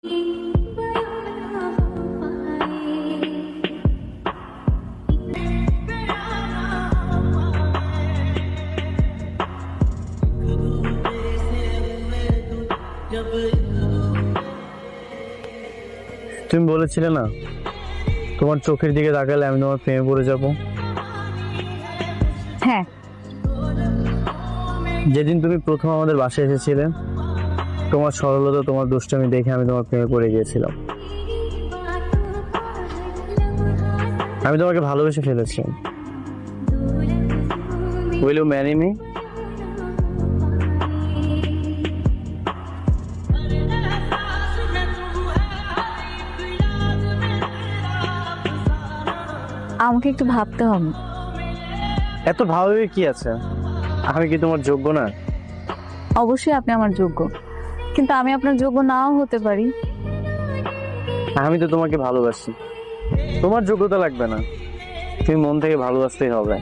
তুমি বলেছিলে না তোমার চোখের দিকে তাকালে আমি তোমার প্রেমে পড়ে যাব। হ্যাঁ, যেদিন তুমি প্রথম আমাদের বাসায় এসেছিলে, তোমার সরলতা, তোমার দুষ্টামি দেখে আমি তোমার প্রেমে পড়ে গিয়েছিলাম। আমি তোমাকে ভালোবেসে ফেলেছি। Will you marry me? আমাকে একটু ভাবতে হবে। এত ভাবে কি আছে? আমি কি তোমার যোগ্য না? অবশ্যই আপনি আমার যোগ্য, কিন্তু আমি আপনার যোগ্য নাও হতে পারি। আমি তো তোমাকে ভালোবাসি, তোমার যোগ্যতা লাগবে না, তুমি মন থেকে ভালোবাসতেই হবে।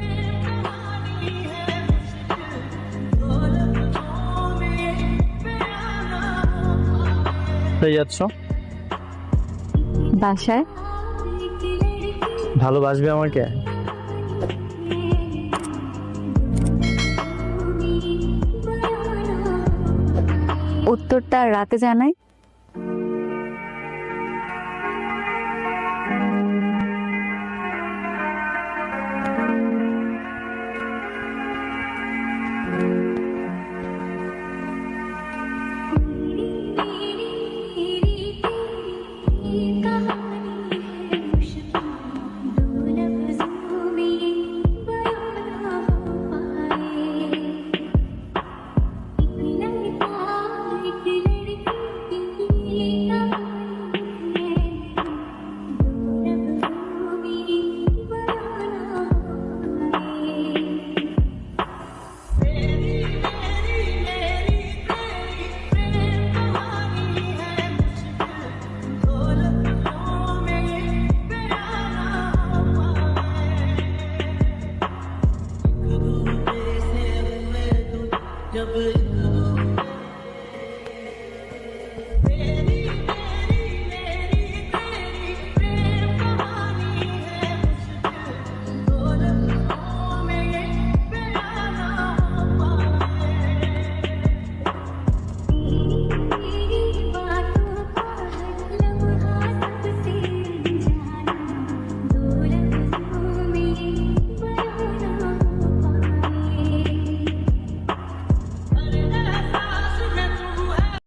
যাচ্ছ বাসায়? ভালোবাসবে আমাকে? উত্তরটা রাতে জানাই।